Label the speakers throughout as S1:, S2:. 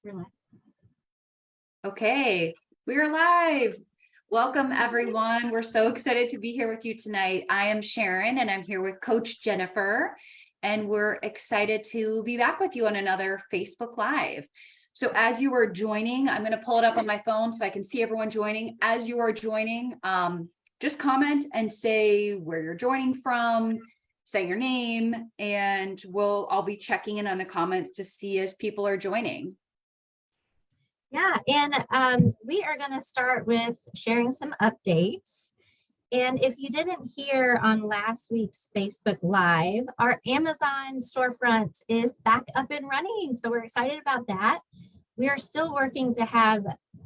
S1: We're live.
S2: Okay, we're live. Welcome everyone. We're so excited to be here with you tonight. I am Sharon and I'm here with Coach Jennifer, and we're excited to be back with you on another Facebook Live. So as you are joining, I'm going to pull it up on my phone so I can see everyone joining. As you are joining, just comment and say where you're joining from, say your name, and I'll be checking in on the comments to see as people are joining.
S1: Yeah, and we are going to start with sharing some updates. And if you didn't hear on last week's Facebook Live, our Amazon storefront is back up and running. So we're excited about that. We are still working to have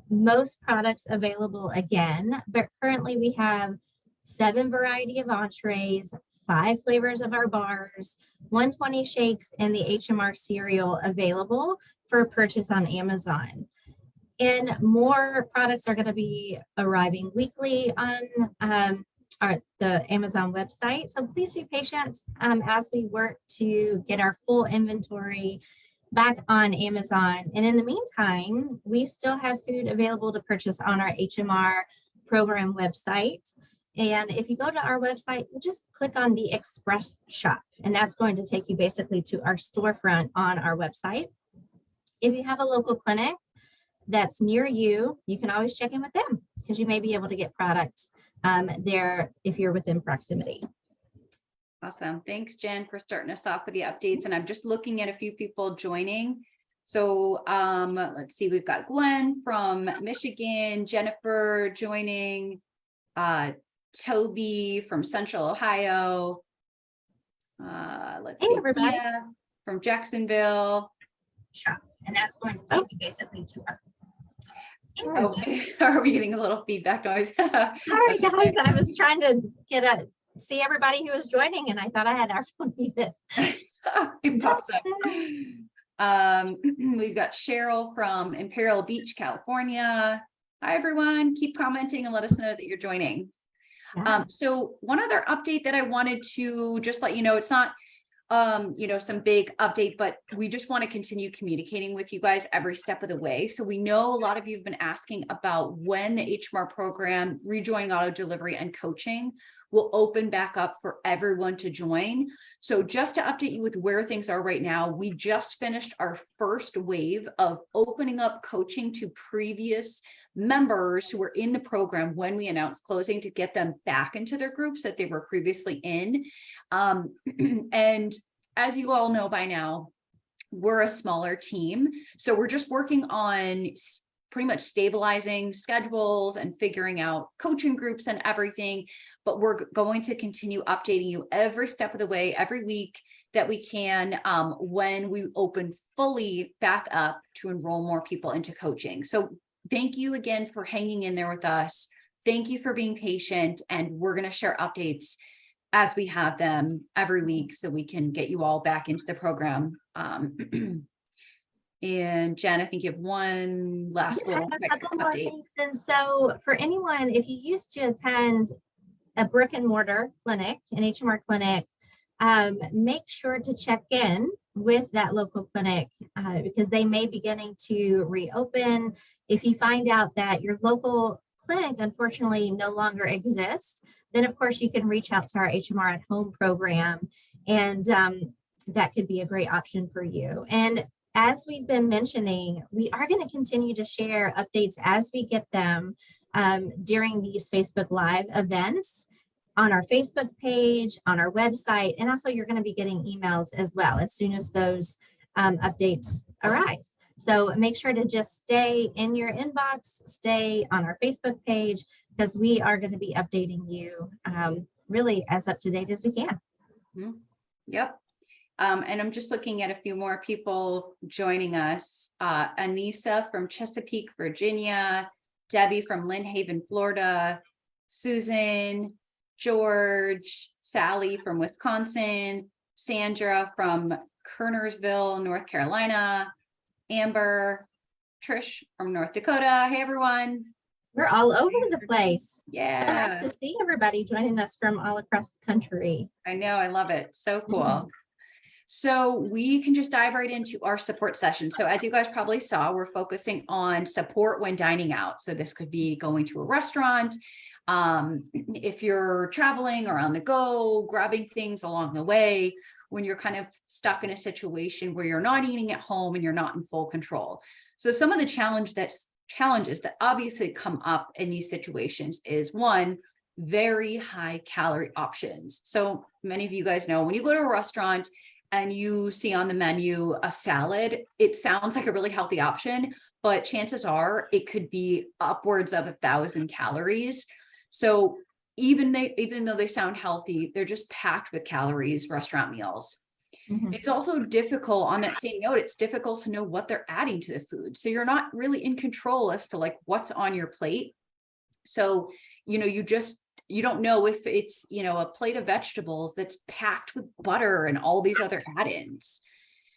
S1: most products available again, but currently we have 7 variety of entrees, 5 flavors of our bars, 120 shakes, and the HMR cereal available for purchase on Amazon. And more products are going to be arriving weekly on the Amazon website. So please be patient as we work to get our full inventory back on Amazon. And in the meantime, we still have food available to purchase on our HMR program website. And if you go to our website, just click on the Express Shop, and that's going to take you basically to our storefront on our website. If you have a local clinic that's near you, you can always check in with them because you may be able to get products there if you're within proximity.
S2: Awesome. Thanks, Jen, for starting us off with the updates. And I'm just looking at a few people joining. So let's see, we've got Gwen from Michigan, Jennifer joining, Toby from Central Ohio. Let's see,
S1: everybody.
S2: Tia from Jacksonville.
S1: Sure. And that's going to take you basically to our.
S2: Oh, are we getting a little feedback noise?
S1: Sorry, guys. I was trying to see everybody who was joining, and I thought I had our phone muted.
S2: It pops up. We've got Cheryl from Imperial Beach, California. Hi, everyone. Keep commenting and let us know that you're joining.
S1: Yeah.
S2: So one other update that I wanted to just let you know, it's not some big update, but we just want to continue communicating with you guys every step of the way. So we know a lot of you have been asking about when the HMR program, rejoining auto delivery and coaching, will open back up for everyone to join. So just to update you with where things are right now, we just finished our first wave of opening up coaching to previous members who were in the program when we announced closing, to get them back into their groups that they were previously in. And as you all know by now, we're a smaller team. So we're just working on pretty much stabilizing schedules and figuring out coaching groups and everything. But we're going to continue updating you every step of the way, every week that we can, when we open fully back up to enroll more people into coaching. So thank you again for hanging in there with us. Thank you for being patient, and we're going to share updates as we have them every week so we can get you all back into the program. And Jen, I think you have one last little quick update.
S1: And so for anyone, if you used to attend a brick and mortar clinic, an HMR clinic, make sure to check in with that local clinic because they may be beginning to reopen. If you find out that your local clinic unfortunately no longer exists, then of course you can reach out to our HMR at Home program, and that could be a great option for you. And as we've been mentioning, we are going to continue to share updates as we get them during these Facebook Live events on our Facebook page, on our website, and also you're going to be getting emails as well as soon as those updates arise. So make sure to just stay in your inbox, stay on our Facebook page, because we are going to be updating you really as up to date as we can.
S2: Mm-hmm. Yep. And I'm just looking at a few more people joining us. Anissa from Chesapeake, Virginia, Debbie from Lynn Haven, Florida, Susan, George, Sally from Wisconsin, Sandra from Kernersville, North Carolina, Amber, Trish from North Dakota. Hey, everyone.
S1: We're all over the place.
S2: Yeah.
S1: So nice to see everybody joining us from all across the country.
S2: I know. I love it. So cool. Mm-hmm. So we can just dive right into our support session. So as you guys probably saw, we're focusing on support when dining out. So this could be going to a restaurant, if you're traveling or on the go, grabbing things along the way, when you're kind of stuck in a situation where you're not eating at home and you're not in full control. So some of the challenges that obviously come up in these situations is, one, very high calorie options. So many of you guys know, when you go to a restaurant and you see on the menu a salad, it sounds like a really healthy option, but chances are it could be upwards of 1,000 calories. So even though they sound healthy, they're just packed with calories, restaurant meals.
S1: Mhm.
S2: It's also difficult, on that same note, it's difficult to know what they're adding to the food. So you're not really in control as to like what's on your plate. So, you don't know if it's, a plate of vegetables that's packed with butter and all these other add-ins.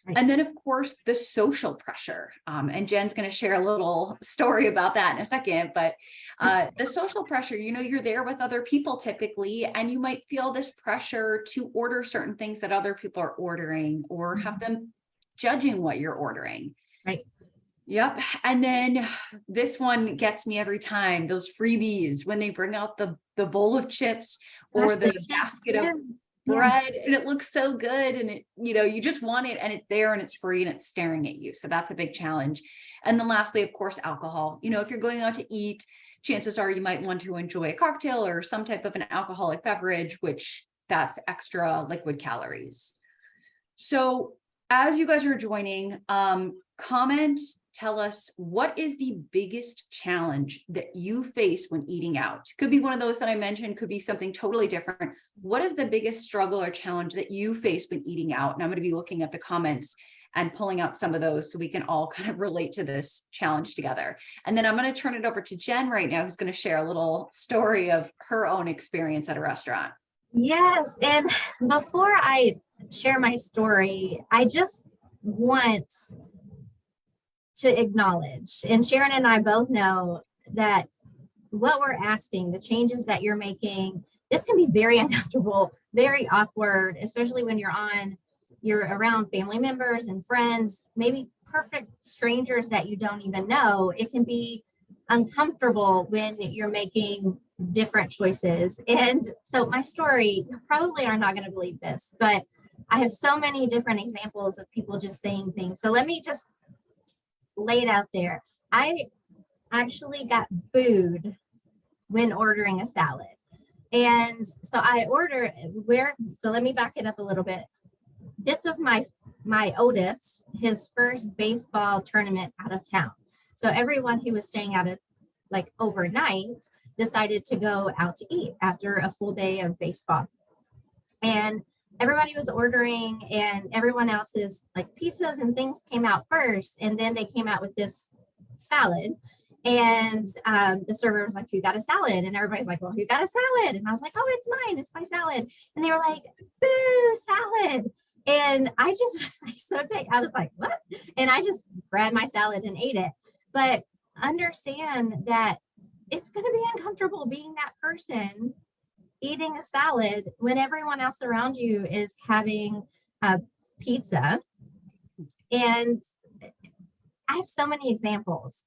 S1: Right.
S2: And then, of course, the social pressure. And Jen's going to share a little story about that in a second. But the social pressure, you're there with other people typically, and you might feel this pressure to order certain things that other people are ordering, or have them judging what you're ordering.
S1: Right.
S2: Yep. And then this one gets me every time, those freebies when they bring out the bowl of chips or
S1: Gosh,
S2: the
S1: chips,
S2: basket
S1: yeah.
S2: of bread, and it looks so good, and it, you just want it, and it's there and it's free and it's staring at you. So that's a big challenge. And then lastly, of course, alcohol. If you're going out to eat, chances are you might want to enjoy a cocktail or some type of an alcoholic beverage, which that's extra liquid calories. So as you guys are joining, comment, tell us, what is the biggest challenge that you face when eating out? Could be one of those that I mentioned, could be something totally different. What is the biggest struggle or challenge that you face when eating out? And I'm going to be looking at the comments and pulling out some of those so we can all kind of relate to this challenge together. And then I'm going to turn it over to Jen right now, who's going to share a little story of her own experience at a restaurant.
S1: Yes. And before I share my story, I just want to acknowledge, and Sharon and I both know that what we're asking, the changes that you're making, this can be very uncomfortable, very awkward, especially when you're around family members and friends, maybe perfect strangers that you don't even know. It can be uncomfortable when you're making different choices. And so my story, you probably are not going to believe this, but I have so many different examples of people just saying things. So let me just lay it out there. I actually got booed when ordering a salad. And so so let me back it up a little bit. This was my oldest, his first baseball tournament out of town. So everyone who was staying out like overnight decided to go out to eat after a full day of baseball. And everybody was ordering, and everyone else's like pizzas and things came out first. And then they came out with this salad. And the server was like, "Who got a salad?" And everybody's like, "Well, who got a salad?" And I was like, "Oh, it's mine. It's my salad." And they were like, "Boo, salad." And I just was like, I was like, "What?" And I just grabbed my salad and ate it. But understand that it's going to be uncomfortable being that person eating a salad when everyone else around you is having a pizza. And I have so many examples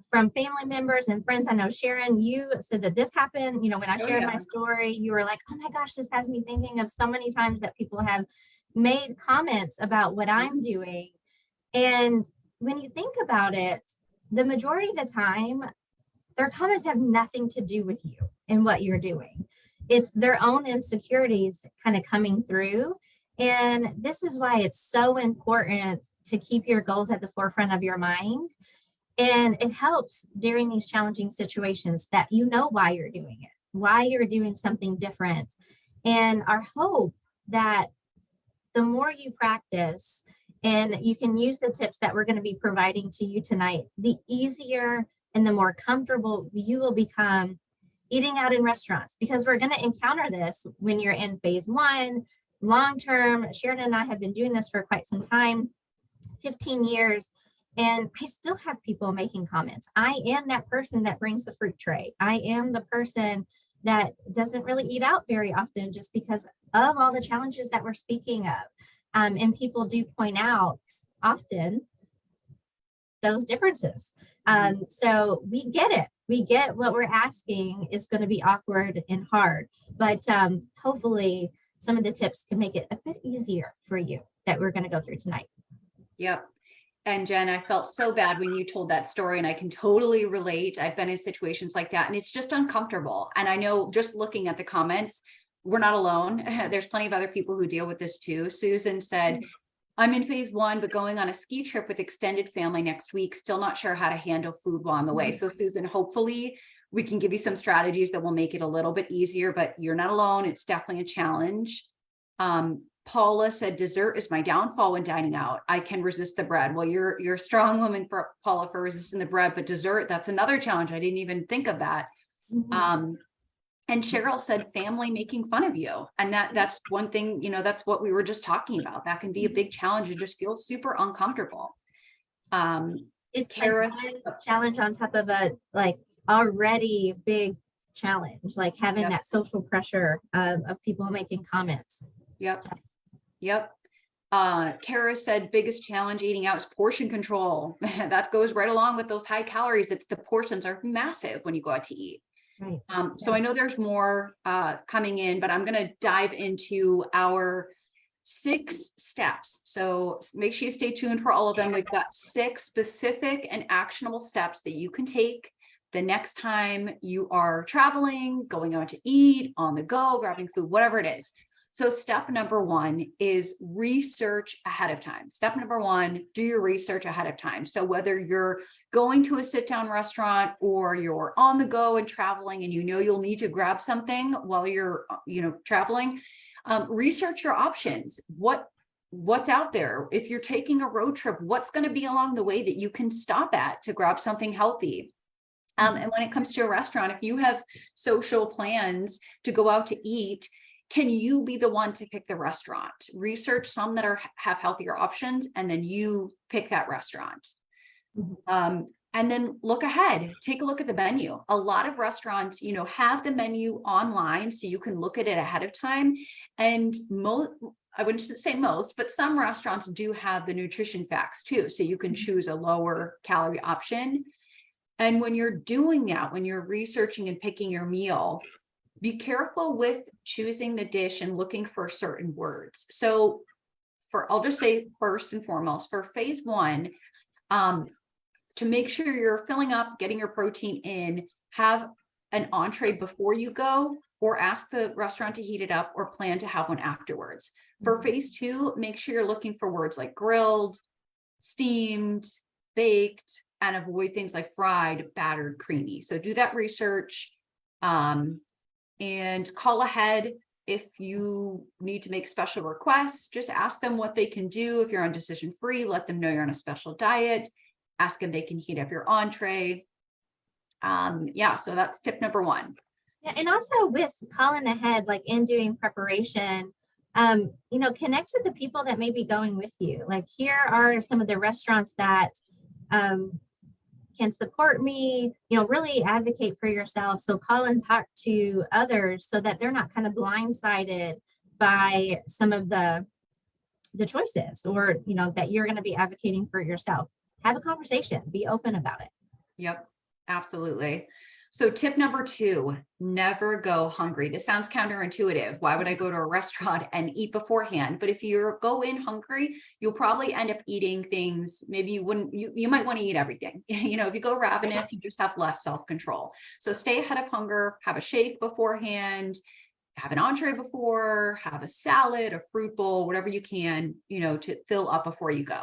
S1: from family members and friends. I know, Sharon, you said that this happened, when I shared my story, you were like, "Oh my gosh, this has me thinking of so many times that people have made comments about what I'm doing." And when you think about it, the majority of the time, their comments have nothing to do with you and what you're doing. It's their own insecurities kind of coming through. And this is why it's so important to keep your goals at the forefront of your mind. And it helps during these challenging situations that you know why you're doing it, why you're doing something different. And our hope that the more you practice, and you can use the tips that we're going to be providing to you tonight, the easier and the more comfortable you will become eating out in restaurants, because we're going to encounter this when you're in phase one, long term. Sharon and I have been doing this for quite some time, 15 years, and I still have people making comments. I am that person that brings the fruit tray. I am the person that doesn't really eat out very often just because of all the challenges that we're speaking of. And people do point out often those differences. So we get it. We get what we're asking is going to be awkward and hard, but hopefully some of the tips can make it a bit easier for you that we're going to go through tonight.
S2: Yep. And Jen, I felt so bad when you told that story, and I can totally relate. I've been in situations like that, and it's just uncomfortable. And I know, just looking at the comments, we're not alone. There's plenty of other people who deal with this too. Susan said, I'm in phase 1, but going on a ski trip with extended family next week, still not sure how to handle food while on the way. So Susan, hopefully we can give you some strategies that will make it a little bit easier, but you're not alone. It's definitely a challenge. Paula said, dessert is my downfall when dining out. I can resist the bread. Well, you're a strong woman, for Paula, for resisting the bread, but dessert, that's another challenge. I didn't even think of that. And Cheryl said, family making fun of you. And that's one thing, that's what we were just talking about. That can be a big challenge. You just feel super uncomfortable.
S1: It's
S2: Kara,
S1: a challenge on top of a like already big challenge, like having that social pressure of people making comments.
S2: Yep. Kara said, biggest challenge eating out is portion control. That goes right along with those high calories. It's the portions are massive when you go out to eat.
S1: Right.
S2: So I know there's more coming in, but I'm going to dive into our 6 steps. So make sure you stay tuned for all of them. We've got 6 specific and actionable steps that you can take the next time you are traveling, going out to eat, on the go, grabbing food, whatever it is. So step number 1 is research ahead of time. Step number 1, do your research ahead of time. So whether you're going to a sit-down restaurant or you're on the go and traveling and you'll need to grab something while you're traveling, research your options. What's out there? If you're taking a road trip, what's going to be along the way that you can stop at to grab something healthy? And when it comes to a restaurant, if you have social plans to go out to eat, can you be the one to pick the restaurant? Research some that have healthier options, and then you pick that restaurant. And then look ahead, take a look at the menu. A lot of restaurants, have the menu online so you can look at it ahead of time. And I wouldn't say most, but some restaurants do have the nutrition facts too. So you can choose a lower calorie option. And when you're doing that, when you're researching and picking your meal, be careful with choosing the dish and looking for certain words. So I'll just say first and foremost, for phase 1, to make sure you're filling up, getting your protein in, have an entree before you go, or ask the restaurant to heat it up, or plan to have one afterwards. For phase 2, make sure you're looking for words like grilled, steamed, baked, and avoid things like fried, battered, creamy. So do that research. And call ahead if you need to make special requests. Just ask them what they can do. If you're on decision free, let them know you're on a special diet. Ask them they can heat up your entree. So that's tip number 1.
S1: Yeah, and also with calling ahead, like in doing preparation, connect with the people that may be going with you. Like, here are some of the restaurants that can support me, really advocate for yourself. So call and talk to others so that they're not kind of blindsided by some of the choices, or, that you're going to be advocating for yourself. Have a conversation, be open about it.
S2: Yep, absolutely. So tip number 2, never go hungry. This sounds counterintuitive. Why would I go to a restaurant and eat beforehand? But if you go in hungry, you'll probably end up eating things. Maybe you might want to eat everything. If you go ravenous, you just have less self-control. So stay ahead of hunger, have a shake beforehand, have an entree before, have a salad, a fruit bowl, whatever you can, to fill up before you go.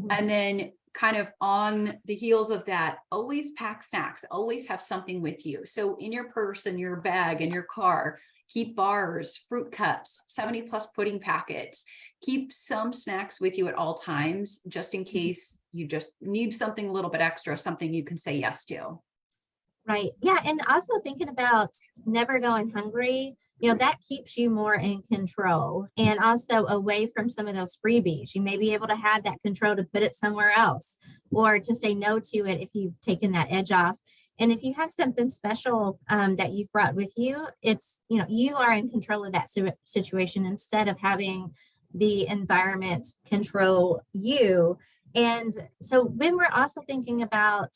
S2: And then kind of on the heels of that, always pack snacks, always have something with you. So in your purse, in your bag, in your car, keep bars, fruit cups, 70+ pudding packets, keep some snacks with you at all times, just in case you just need something a little bit extra, something you can say yes to.
S1: Right. Yeah. And also thinking about never going hungry, that keeps you more in control, and also away from some of those freebies. You may be able to have that control to put it somewhere else, or to say no to it if you've taken that edge off. And if you have something special that you've brought with you, it's, you are in control of that situation, instead of having the environment control you. And so when we're also thinking about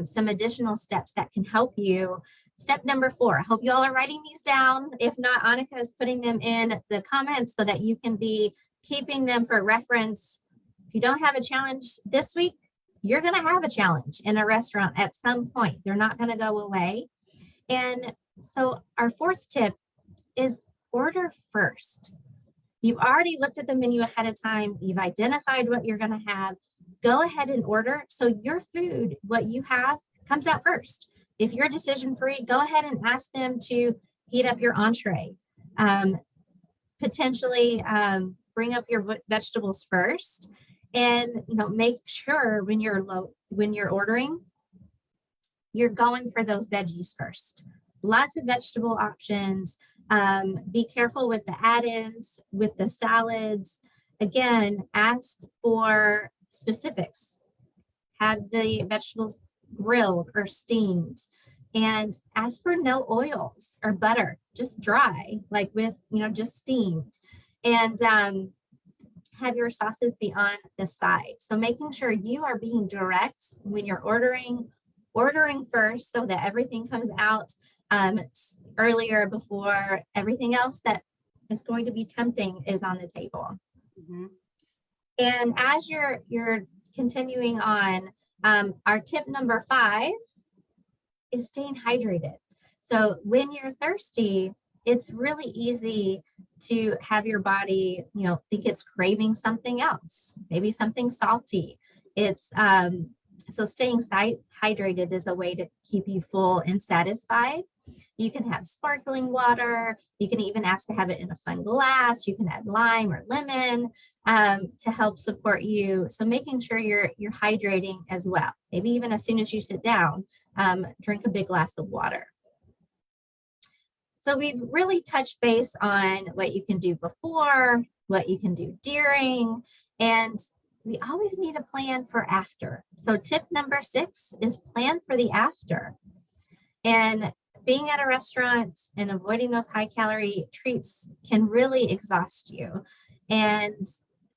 S1: some additional steps that can help you, step number 4, I hope you all are writing these down. If not, Annika is putting them in the comments so that you can be keeping them for reference. If you don't have a challenge this week, you're going to have a challenge in a restaurant at some point. They're not going to go away. And so our 4th tip is order first. You've already looked at the menu ahead of time. You've identified what you're going to have. Go ahead and order. So your food, what you have, comes out first. If you're decision free, go ahead and ask them to heat up your entree. Potentially bring up your vegetables first, and make sure when you're ordering, you're going for those veggies first. Lots of vegetable options. Be careful with the add-ins, with the salads. Again, ask for specifics. Have the vegetables grilled or steamed, and ask for no oils or butter, just dry, like with, just steamed. And have your sauces be on the side. So making sure you are being direct when you're ordering first so that everything comes out earlier before everything else that is going to be tempting is on the table. Mm-hmm. And as you're continuing on, our tip number 5 is staying hydrated. So when you're thirsty, it's really easy to have your body, think it's craving something else, maybe something salty. It's so staying hydrated is a way to keep you full and satisfied. You can have sparkling water. You can even ask to have it in a fun glass. You can add lime or lemon to help support you. So making sure you're hydrating as well. Maybe even as soon as you sit down, drink a big glass of water. So we've really touched base on what you can do before, what you can do during, and we always need a plan for after. So tip number 6 is plan for the after. And being at a restaurant and avoiding those high calorie treats can really exhaust you. And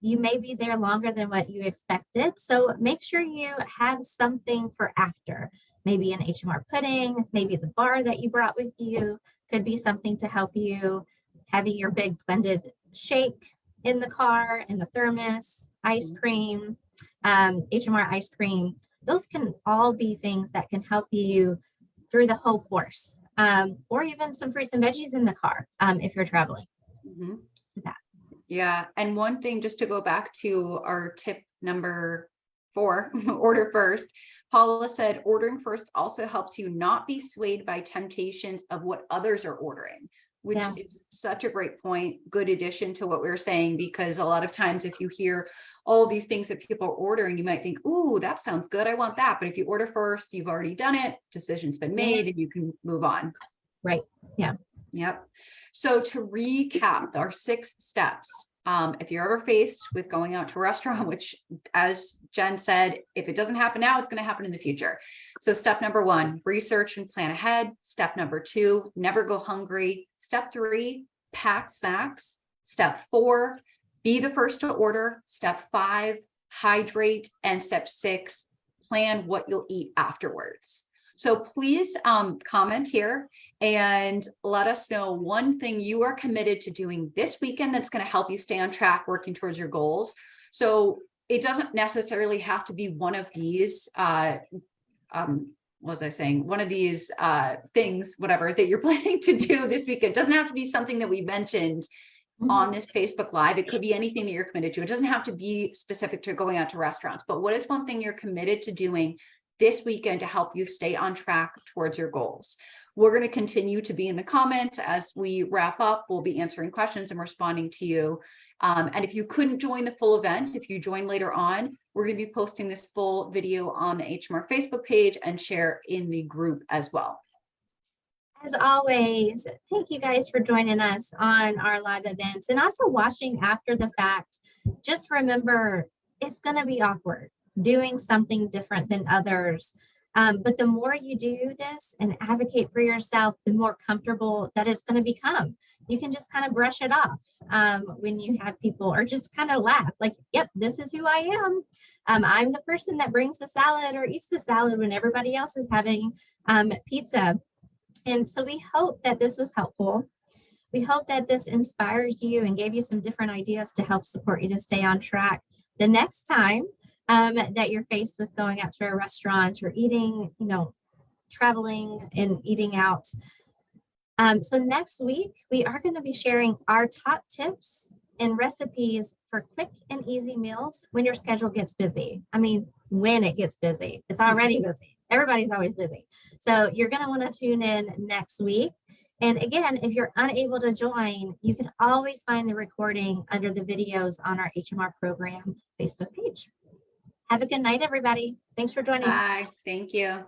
S1: you may be there longer than what you expected. So make sure you have something for after. Maybe an HMR pudding, maybe the bar that you brought with you could be something to help you. Having your big blended shake in the car, in the thermos, ice cream, HMR ice cream. Those can all be things that can help you through the whole course, or even some fruits and veggies in the car if you're traveling. Mm-hmm.
S2: Yeah. And one thing, just to go back to our tip number 4, order first. Paula said, ordering first also helps you not be swayed by temptations of what others are ordering, which is such a great point. Good addition to what we were saying, because a lot of times if you hear all these things that people are ordering, you might think, ooh, that sounds good, I want that. But if you order first, you've already done it, decision's been made, and you can move on.
S1: Right. Yeah.
S2: Yep. So to recap our 6 steps, if you're ever faced with going out to a restaurant, which, as Jen said, if it doesn't happen now, it's going to happen in the future. So step number 1, research and plan ahead. Step number 2, never go hungry. Step 3, pack snacks. Step 4, be the first to order. Step 5, hydrate. And step 6, plan what you'll eat afterwards. So please comment here and let us know one thing you are committed to doing this weekend that's going to help you stay on track, working towards your goals. So it doesn't necessarily have to be one of these, what was I saying? One of these things, whatever, that you're planning to do this weekend. It doesn't have to be something that we mentioned on this Facebook Live. It could be anything that you're committed to. It doesn't have to be specific to going out to restaurants, but what is one thing you're committed to doing this weekend to help you stay on track towards your goals? We're going to continue to be in the comments as we wrap up. We'll be answering questions and responding to you. And if you couldn't join the full event, if you join later on, we're going to be posting this full video on the HMR Facebook page and share in the group as well.
S1: As always, thank you guys for joining us on our live events and also watching after the fact. Just remember, it's going to be awkward doing something different than others. But the more you do this and advocate for yourself, the more comfortable that it's going to become. You can just kind of brush it off when you have people, or just kind of laugh like, yep, this is who I am. I'm the person that brings the salad or eats the salad when everybody else is having pizza. And so we hope that this was helpful. We hope that this inspires you and gave you some different ideas to help support you to stay on track the next time that you're faced with going out to a restaurant or eating, traveling and eating out. So next week, we are going to be sharing our top tips and recipes for quick and easy meals when your schedule gets busy. I mean, when it gets busy, it's already busy. Everybody's always busy. So you're going to want to tune in next week. And again, if you're unable to join, you can always find the recording under the videos on our HMR program Facebook page. Have a good night, everybody. Thanks for joining.
S2: Bye. Thank you.